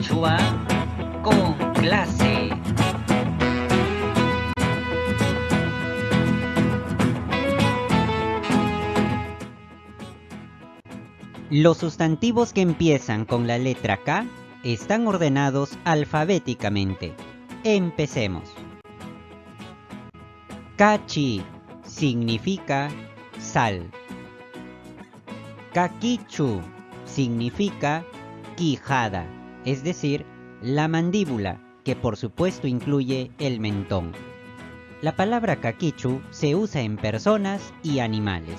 quechua con clase. Los sustantivos que empiezan con la letra K están ordenados alfabéticamente. Empecemos. Cachi significa sal. Caquichu significa quijada, es decir, la mandíbula, que por supuesto incluye el mentón. La palabra caquichu se usa en personas y animales.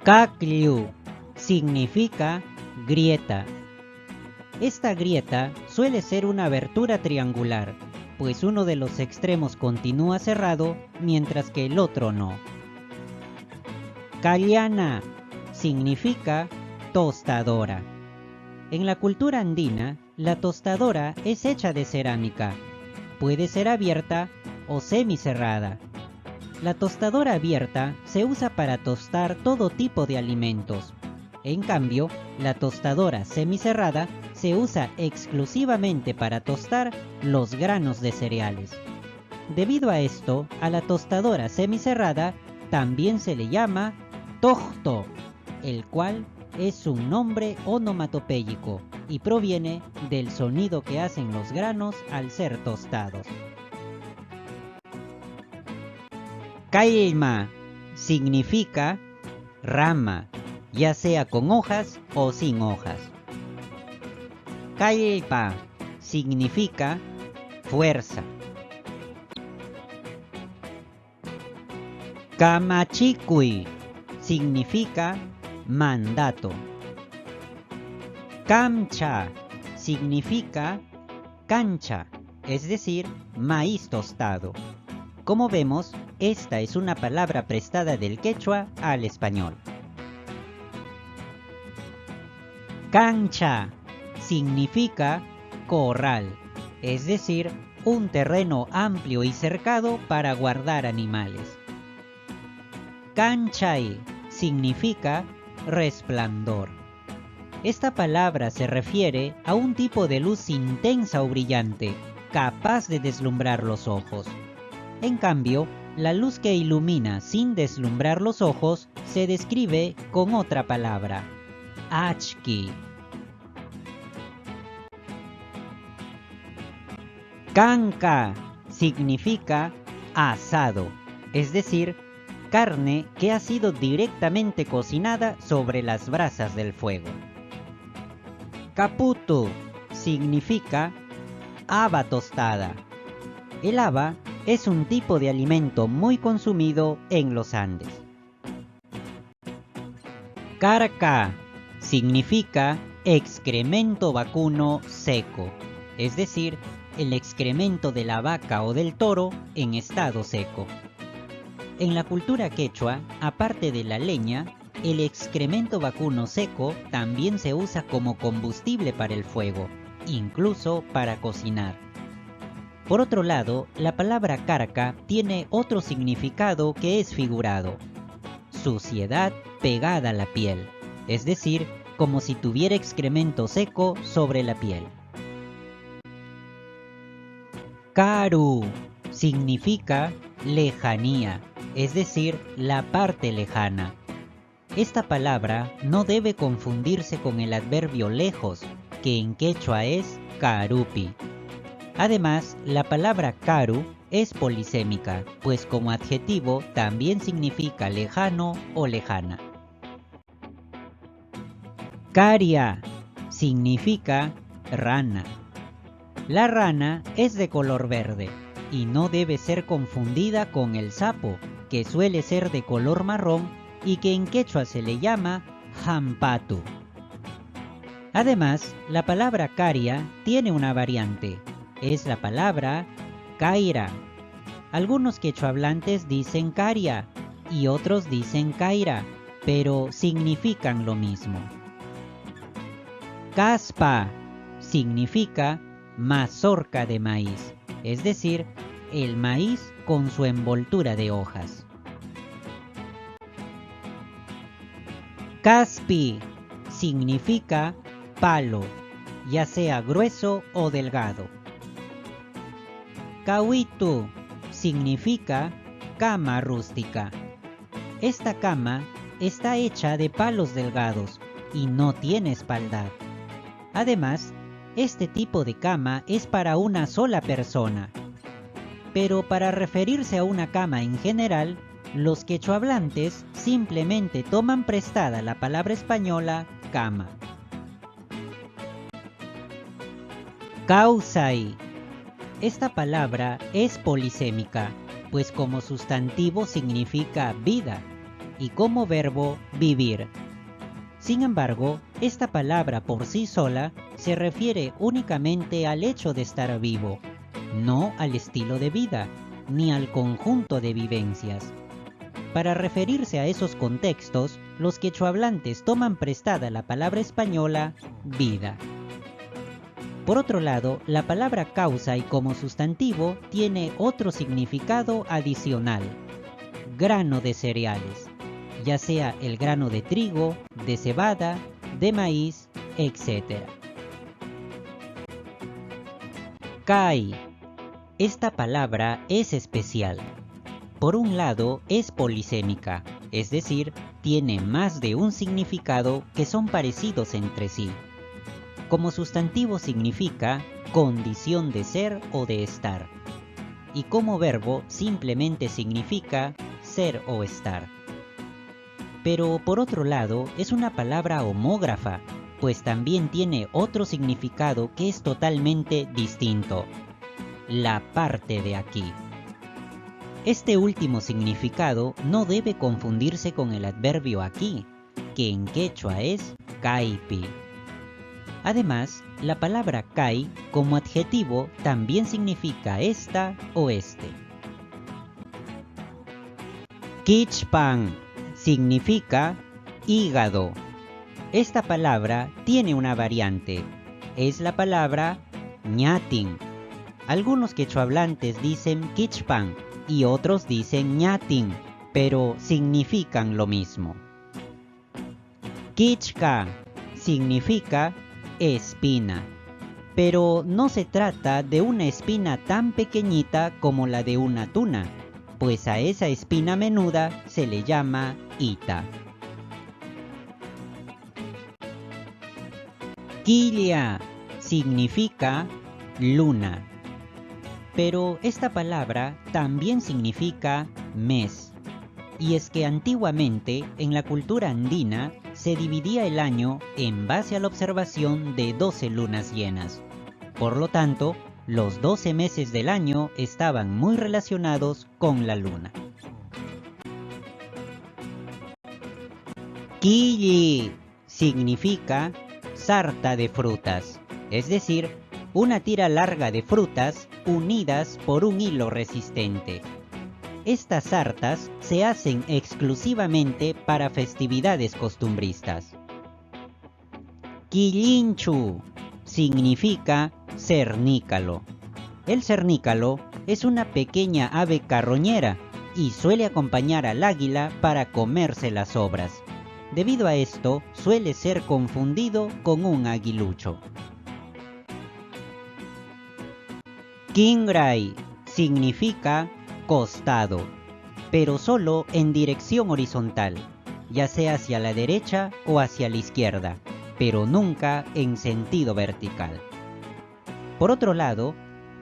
Cacliu significa grieta. Esta grieta suele ser una abertura triangular, pues uno de los extremos continúa cerrado mientras que el otro no. Caliana significa tostadora. En la cultura andina, la tostadora es hecha de cerámica. Puede ser abierta o semicerrada. La tostadora abierta se usa para tostar todo tipo de alimentos. En cambio, la tostadora semicerrada se usa exclusivamente para tostar los granos de cereales. Debido a esto, a la tostadora semicerrada también se le llama tojto, el cual es un nombre onomatopéyico y proviene del sonido que hacen los granos al ser tostados. Cailma significa rama, ya sea con hojas o sin hojas. Cailpa significa fuerza. Camachicui significa mandato. Camcha significa cancha, es decir, maíz tostado. Como vemos, esta es una palabra prestada del quechua al español. Cancha significa corral, es decir, un terreno amplio y cercado para guardar animales. Canchay significa resplandor. Esta palabra se refiere a un tipo de luz intensa o brillante, capaz de deslumbrar los ojos. En cambio, la luz que ilumina sin deslumbrar los ojos se describe con otra palabra, achki. Canca significa asado, es decir, carne que ha sido directamente cocinada sobre las brasas del fuego. Caputu significa haba tostada. El haba es un tipo de alimento muy consumido en los Andes. Carca significa excremento vacuno seco, es decir, el excremento de la vaca o del toro en estado seco. En la cultura quechua, aparte de la leña, el excremento vacuno seco también se usa como combustible para el fuego, incluso para cocinar. Por otro lado, la palabra carca tiene otro significado que es figurado: suciedad pegada a la piel, es decir, como si tuviera excremento seco sobre la piel. Caru significa lejanía, es decir, la parte lejana. Esta palabra no debe confundirse con el adverbio lejos, que en quechua es carupi. Además, la palabra caru es polisémica, pues como adjetivo también significa lejano o lejana. Caria significa rana. La rana es de color verde y no debe ser confundida con el sapo, que suele ser de color marrón y que en quechua se le llama jampatu. Además, la palabra caria tiene una variante. Es la palabra caira. Algunos quechohablantes dicen caria y otros dicen caira, pero significan lo mismo. Caspa significa mazorca de maíz, es decir, el maíz con su envoltura de hojas. Caspi significa palo, ya sea grueso o delgado. Cahuitu significa cama rústica. Esta cama está hecha de palos delgados y no tiene espaldar. Además, este tipo de cama es para una sola persona. Pero para referirse a una cama en general, los quechohablantes simplemente toman prestada la palabra española cama. Causai. Esta palabra es polisémica, pues como sustantivo significa vida y como verbo vivir. Sin embargo, esta palabra por sí sola se refiere únicamente al hecho de estar vivo, no al estilo de vida, ni al conjunto de vivencias. Para referirse a esos contextos, los quechohablantes toman prestada la palabra española vida. Por otro lado, la palabra causa y como sustantivo tiene otro significado adicional: grano de cereales, ya sea el grano de trigo, de cebada, de maíz, etc. Kai. Esta palabra es especial. Por un lado, es polisémica, es decir, tiene más de un significado que son parecidos entre sí. Como sustantivo significa condición de ser o de estar. Y como verbo simplemente significa ser o estar. Pero por otro lado, es una palabra homógrafa, pues también tiene otro significado que es totalmente distinto: la parte de aquí. Este último significado no debe confundirse con el adverbio aquí, que en quechua es caipi. Además, la palabra kai como adjetivo también significa esta o este. Quichpan significa hígado. Esta palabra tiene una variante, es la palabra ñatin. Algunos quechohablantes dicen quichpan y otros dicen ñatin, pero significan lo mismo. Quichka significa espina, pero no se trata de una espina tan pequeñita como la de una tuna, pues a esa espina menuda se le llama ita. Quilla significa luna, pero esta palabra también significa mes. Y es que antiguamente en la cultura andina se dividía el año en base a la observación de 12 lunas llenas. Por lo tanto, los 12 meses del año estaban muy relacionados con la luna. Quilli significa sarta de frutas, es decir, una tira larga de frutas unidas por un hilo resistente. Estas sartas se hacen exclusivamente para festividades costumbristas. Quillinchu significa cernícalo. El cernícalo es una pequeña ave carroñera y suele acompañar al águila para comerse las sobras. Debido a esto, suele ser confundido con un aguilucho. Qingray significa costado, pero solo en dirección horizontal, ya sea hacia la derecha o hacia la izquierda, pero nunca en sentido vertical. Por otro lado,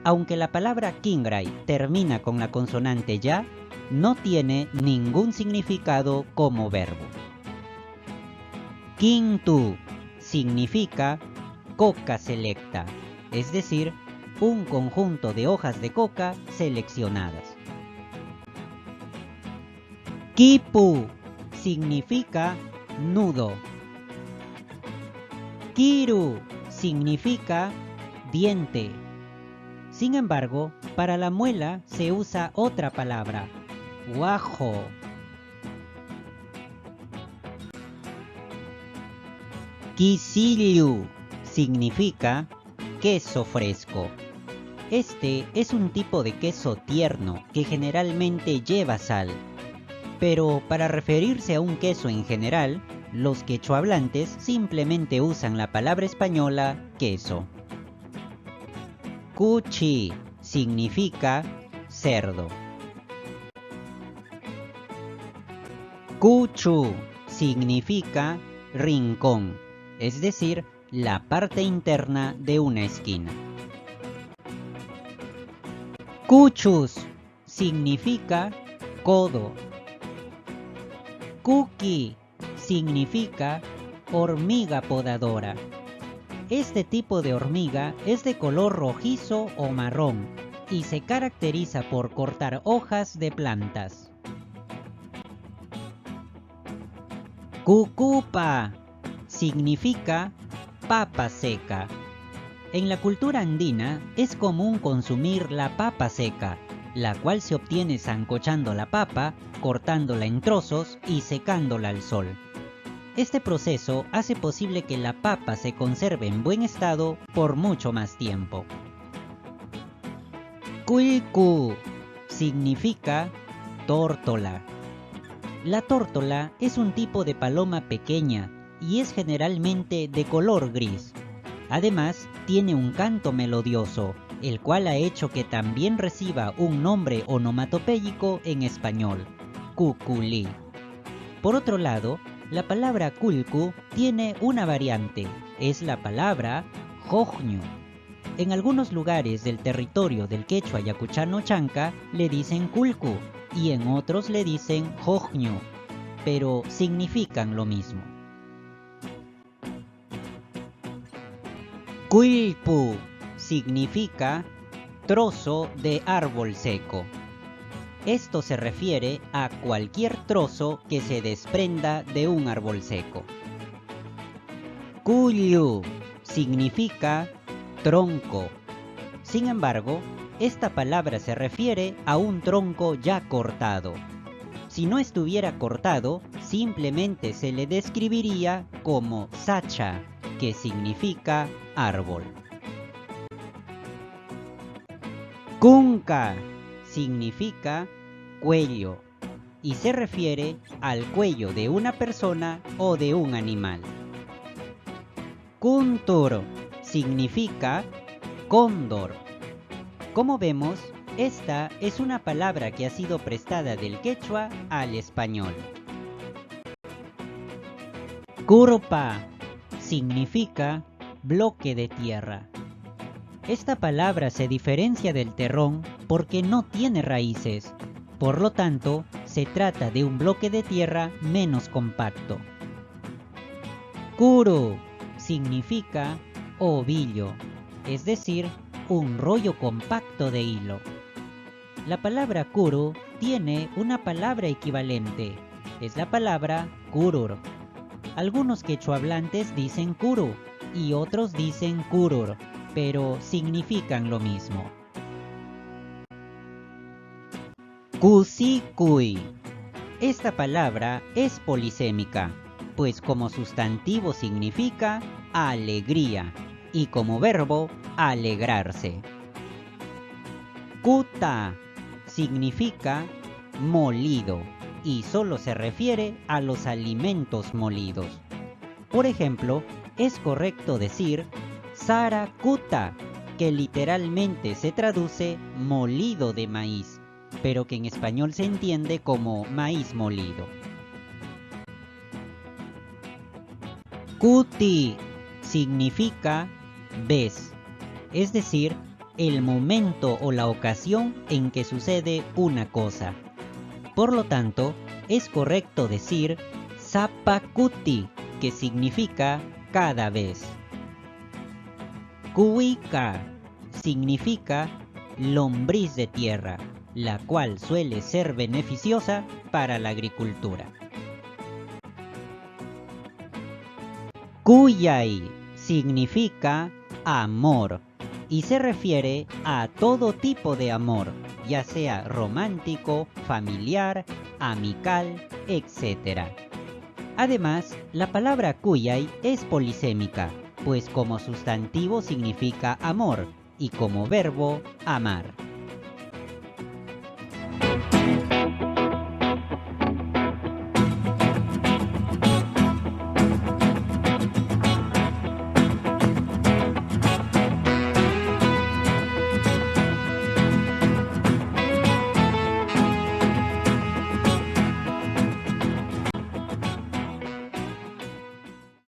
aunque la palabra Qingray termina con la consonante ya, no tiene ningún significado como verbo. Qingtu significa coca selecta, es decir, un conjunto de hojas de coca seleccionadas. Quipu significa nudo. Kiru significa diente. Sin embargo, para la muela se usa otra palabra, guajo. Quisillu significa queso fresco. Este es un tipo de queso tierno que generalmente lleva sal. Pero para referirse a un queso en general, Los quechohablantes simplemente usan la palabra española queso. Cuchi significa cerdo. Cuchu significa rincón, es decir, la parte interna de una esquina. Cuchus significa codo. Cuqui significa hormiga podadora. Este tipo de hormiga es de color rojizo o marrón y se caracteriza por cortar hojas de plantas. Cucupa significa papa seca. En la cultura andina es común consumir la papa seca, la cual se obtiene sancochando la papa, cortándola en trozos y secándola al sol. Este proceso hace posible que la papa se conserve en buen estado por mucho más tiempo. Cuilcu significa tórtola. La tórtola es un tipo de paloma pequeña y es generalmente de color gris. Además, tiene un canto melodioso, el cual ha hecho que también reciba un nombre onomatopéyico en español, cuculí. Por otro lado, la palabra culcu tiene una variante, es la palabra jojño. En algunos lugares del territorio del quechua yacuchano chanca le dicen culcu y en otros le dicen jojño, pero significan lo mismo. Cuilpu significa trozo de árbol seco. Esto se refiere a cualquier trozo que se desprenda de un árbol seco. Cuyu significa tronco. Sin embargo, esta palabra se refiere a un tronco ya cortado. Si no estuviera cortado, simplemente se le describiría como sacha, que significa árbol. Cunca significa cuello y se refiere al cuello de una persona o de un animal. Cuntur significa cóndor. Como vemos, esta es una palabra que ha sido prestada del quechua al español. Curpa significa bloque de tierra. Esta palabra se diferencia del terrón porque no tiene raíces, por lo tanto, se trata de un bloque de tierra menos compacto. Curu significa ovillo, es decir, un rollo compacto de hilo. La palabra curu tiene una palabra equivalente, es la palabra curur. Algunos quechohablantes dicen curu y otros dicen curur, pero significan lo mismo. Cusicuy. Esta palabra es polisémica, pues como sustantivo significa alegría y como verbo alegrarse. Cuta significa molido y solo se refiere a los alimentos molidos. Por ejemplo, es correcto decir saracuta, que literalmente se traduce molido de maíz, pero que en español se entiende como maíz molido. Cuti significa vez, es decir, el momento o la ocasión en que sucede una cosa. Por lo tanto, es correcto decir zapacuti, que significa cada vez. Cuica significa lombriz de tierra, la cual suele ser beneficiosa para la agricultura. Cuyay significa amor y se refiere a todo tipo de amor, ya sea romántico, familiar, amical, etc. Además, la palabra cuyay es polisémica, pues como sustantivo significa amor y como verbo amar.